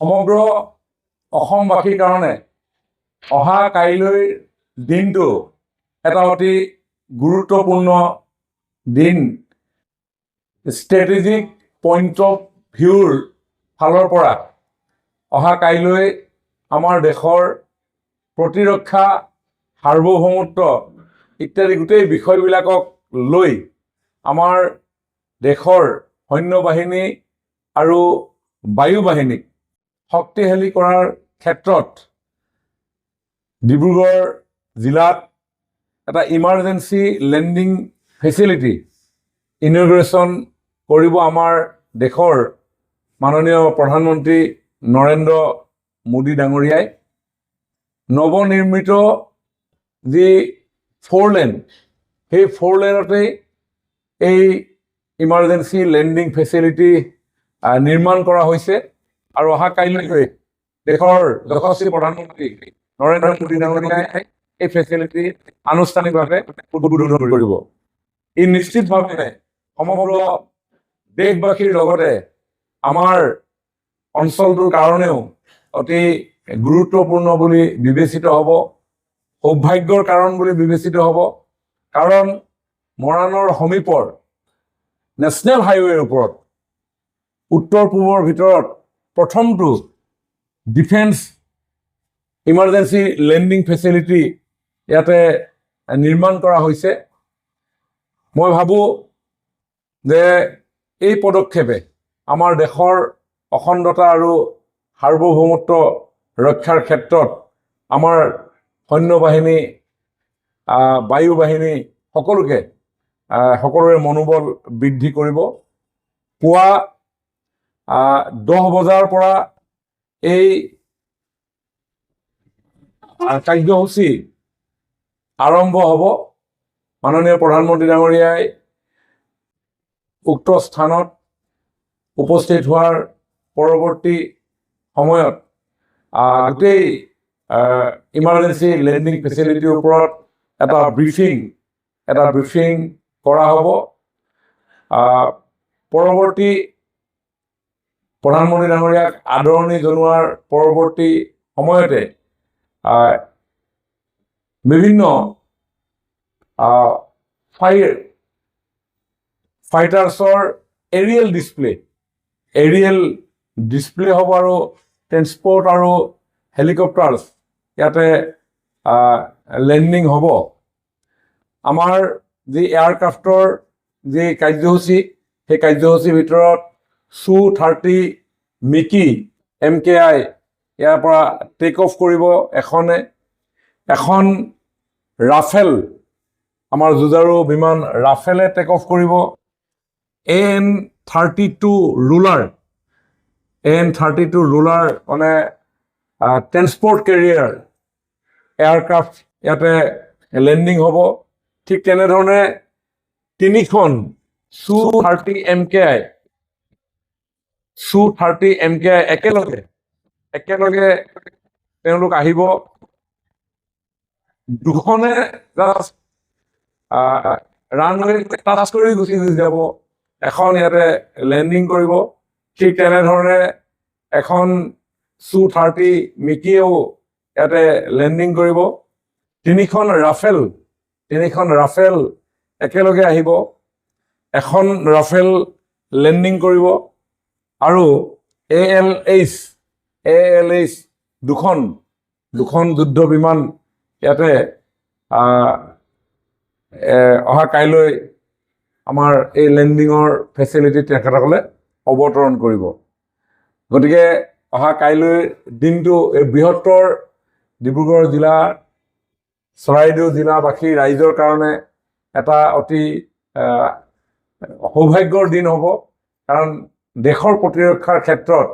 সমগ্ৰ অসমবাসীৰ কাৰণে অহা কাইলৈৰ দিনটো এটা অতি গুৰুত্বপূৰ্ণ দিন। ষ্ট্ৰেটেজিক পইণ্ট অফ ভিউৰ ফালৰ পৰা অহা কাইলৈ আমাৰ দেশৰ প্ৰতিৰক্ষা, সাৰ্বভৌমত্ব ইত্যাদি গোটেই বিষয়বিলাকক লৈ আমাৰ দেশৰ সৈন্যবাহিনী আৰু বায়ু বাহিনীক শক্তিশালী কৰাৰ ক্ষেত্ৰত ডিব্ৰুগড় জিলাত এটা ইমাৰ্জেঞ্চি লেণ্ডিং ফেচিলিটি ইনগ্ৰেশ্যন কৰিব আমাৰ দেশৰ মাননীয় প্ৰধানমন্ত্ৰী নৰেন্দ্ৰ মোদী ডাঙৰীয়াই। নৱনিৰ্মিত যি 4 লেন, সেই 4 লেনতেই এই ইমাৰ্জেঞ্চি লেণ্ডিং ফেচিলিটি নিৰ্মাণ কৰা হৈছে আৰু অহা কাইলৈকৈ দেশৰ যশস্বী প্ৰধানমন্ত্ৰী নৰেন্দ্ৰ মোদী ডাঙৰীয়াই এই ফেচিলিটি আনুষ্ঠানিকভাৱে উদ্বোধন কৰিব। ই নিশ্চিতভাৱে সমগ্ৰ দেশবাসীৰ লগতে আমাৰ অঞ্চলটোৰ কাৰণেও অতি গুৰুত্বপূৰ্ণ বুলি বিবেচিত হ'ব, সৌভাগ্যৰ কাৰণ বুলি বিবেচিত হ'ব। কাৰণ মৰাণৰ সমীপৰ নেশ্যনেল হাইৱেৰ ওপৰত উত্তৰ পূবৰ ভিতৰত প্ৰথমটো ডিফেন্স ইমাৰ্জেঞ্চি লেণ্ডিং ফেচিলিটি ইয়াতে নিৰ্মাণ কৰা হৈছে। মই ভাবোঁ যে এই পদক্ষেপে আমাৰ দেশৰ অখণ্ডতা আৰু সাৰ্বভৌমত্ব ৰক্ষাৰ ক্ষেত্ৰত আমাৰ সৈন্যবাহিনী, বায়ু বাহিনী সকলোৰে মনোবল বৃদ্ধি কৰিব। পুৱা 10 বজাৰ পৰা এই কাৰ্যসূচী আৰম্ভ হ'ব। মাননীয় প্ৰধানমন্ত্ৰী ডাঙৰীয়াই উক্ত স্থানত উপস্থিত হোৱাৰ পৰৱৰ্তী সময়ত গোটেই ইমাৰ্জেঞ্চি লেণ্ডিং ফেচিলিটিৰ ওপৰত এটা ব্ৰিফিং কৰা হ'ব। পৰৱৰ্তী প্ৰধানমন্ত্ৰী ডাঙৰীয়াক আদৰণি জনোৱাৰ পৰৱৰ্তী সময়তে বিভিন্ন ফাইটাৰ্ছৰ এৰিয়েল ডিছপ্লে হ'ব আৰু ট্ৰেন্সপৰ্ট আৰু হেলিকপ্টাৰ্ছ ইয়াতে লেণ্ডিং হ'ব। আমাৰ যি এয়াৰক্ৰাফ্টৰ যি কাৰ্যসূচী, সেই কাৰ্যসূচীৰ ভিতৰত Su-30 মিকি MKI ইয়াৰ পৰা টেক অফ কৰিব এখন ৰাফেল, আমাৰ যুঁজাৰু বিমান ৰাফেলে টেক অফ কৰিব। AN-32 ৰুলাৰ মানে ট্ৰেন্সপৰ্ট কেৰিয়াৰ এয়াৰক্ৰাফ্ট ইয়াতে লেণ্ডিং হ'ব। ঠিক তেনেধৰণে 3খন Su-30 MKI একেলগে তেওঁলোক আহিব। 2খনে জাষ্ট ৰানৱে টাচ কৰি গুচি যাব, এখন ইয়াতে লেণ্ডিং কৰিব। ঠিক তেনেধৰণে এখন Su-30 মিকিয়েও ইয়াতে লেণ্ডিং কৰিব। 3খন ৰাফেল একেলগে আহিব, এখন ৰাফেল লেণ্ডিং কৰিব আৰু ALH দুখন যুদ্ধ বিমান ইয়াতে অহা কাইলৈ আমাৰ এই লেণ্ডিঙৰ ফেচিলিটি তেখেতসকলে অৱতৰণ কৰিব। গতিকে অহা কাইলৈ দিনটো এই বৃহত্তৰ ডিব্ৰুগড় জিলা, চৰাইদেউ জিলাবাসী ৰাইজৰ কাৰণে এটা অতি সৌভাগ্যৰ দিন হ'ব। কাৰণ দেশৰ প্ৰতিৰক্ষাৰ ক্ষেত্ৰত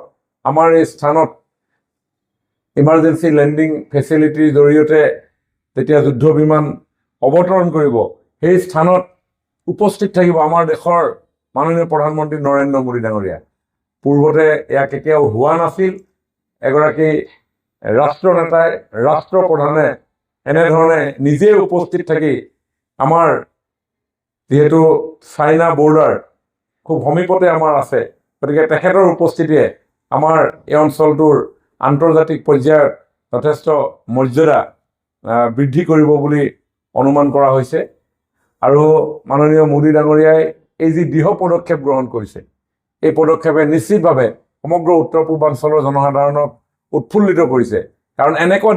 আমাৰ এই স্থানত ইমাৰ্জেঞ্চি লেণ্ডিং ফেচিলিটিৰ জৰিয়তে যেতিয়া যুদ্ধ বিমান অৱতৰণ কৰিব, সেই স্থানত উপস্থিত থাকিব আমাৰ দেশৰ মাননীয় প্ৰধানমন্ত্ৰী নৰেন্দ্ৰ মোদী ডাঙৰীয়া। পূৰ্বতে এয়া কেতিয়াও হোৱা নাছিল। এগৰাকী ৰাষ্ট্ৰনেতাই, ৰাষ্ট্ৰপ্ৰধানে এনেধৰণে নিজে উপস্থিত থাকি আমাৰ যিহেতু চাইনা বৰ্ডাৰ খুব সমীপতে আমাৰ আছে, গতিকে তেখেতৰ উপস্থিতিয়ে আমাৰ এই অঞ্চলটোৰ আন্তৰ্জাতিক পৰ্যায়ত যথেষ্ট মৰ্যাদা বৃদ্ধি কৰিব বুলি অনুমান কৰা হৈছে আৰু মাননীয় মোদী ডাঙৰীয়াই এই যি দৃঢ় পদক্ষেপ গ্ৰহণ কৰিছে এই পদক্ষেপে নিশ্চিতভাৱে সমগ্ৰ উত্তৰ পূৰ্বাঞ্চলৰ জনসাধাৰণক উৎফুল্লিত কৰিছে কাৰণ এনেকুৱা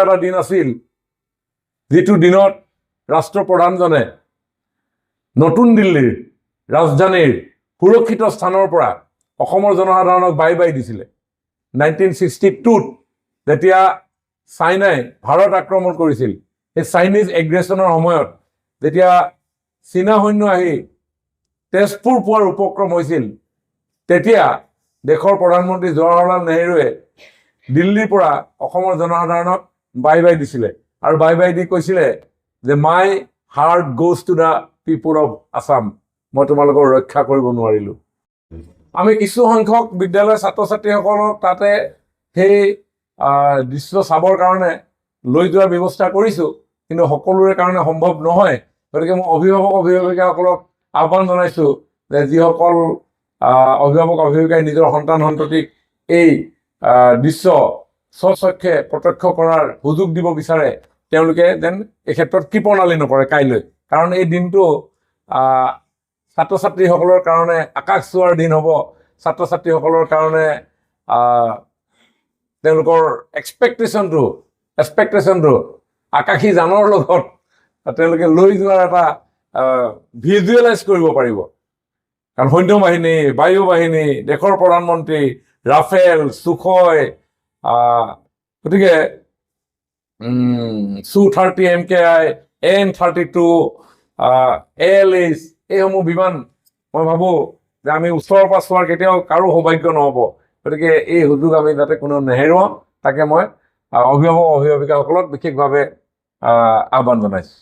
এটা দিন আছিল যিটো দিনত ৰাষ্ট্ৰপ্ৰধানজনে নতুন দিল্লীৰ ৰাজধানীৰ সুৰক্ষিত স্থানৰ পৰা অসমৰ জনসাধাৰণক বাই দিছিলে 1962ত যেতিয়া চাইনাই ভাৰত আক্ৰমণ কৰিছিল এই চাইনিজ এগ্ৰেছনৰ সময়ত যেতিয়া চীনা সৈন্য আহি তেজপুৰ পোৱাৰ উপক্ৰম হৈছিল তেতিয়া দেশৰ প্ৰধানমন্ত্ৰী জৱাহৰলাল নেহৰুৱে দিল্লীৰ পৰা অসমৰ জনসাধাৰণক বাই দিছিলে আৰু বাই দি কৈছিলে যে my heart goes to the people of Assam মই তোমালোকক ৰক্ষা কৰিব নোৱাৰিলোঁ আমি কিছু সংখ্যক বিদ্যালয়ৰ ছাত্ৰ ছাত্ৰীসকলক তাতে সেই দৃশ্য চাবৰ কাৰণে লৈ যোৱাৰ ব্যৱস্থা কৰিছোঁ কিন্তু সকলোৰে কাৰণে সম্ভৱ নহয় গতিকে মই অভিভাৱিকাসকলক আহ্বান জনাইছোঁ যে যিসকল অভিভাৱক অভিভাৱিকাই নিজৰ সন্তান সন্ততিক এই দৃশ্য স্বচক্ষে প্ৰত্যক্ষ কৰাৰ সুযোগ দিব বিচাৰে তেওঁলোকে যেন এই ক্ষেত্ৰত কৃপণালি নকৰে কাইলৈ কাৰণ এই দিনটো ছাত্ৰ ছাত্ৰীসকলৰ কাৰণে আকাশ চোৱাৰ দিন হ'ব ছাত্ৰ ছাত্ৰীসকলৰ কাৰণে তেওঁলোকৰ এক্সপেক্টেশ্যনটো আকাশী যানৰ লগত তেওঁলোকে লৈ যোৱাৰ এটা ভিজুৱেলাইজ কৰিব পাৰিব কাৰণ সৈন্য বাহিনী বায়ু বাহিনী দেশৰ প্ৰধানমন্ত্ৰী ৰাফেল সুখয় গতিকে Su-30 MKI N-32 ALH এইসমূহ বিমান মই ভাবোঁ যে আমি ওচৰৰ পৰা চোৱাৰ কেতিয়াও কাৰো সৌভাগ্য নহ'ব গতিকে এই সুযোগ আমি যাতে কোনো নেহেৰুৱাওঁ তাকে মই অভিভাৱক অভিভাৱিকাসকলক বিশেষভাৱে আহ্বান জনাইছোঁ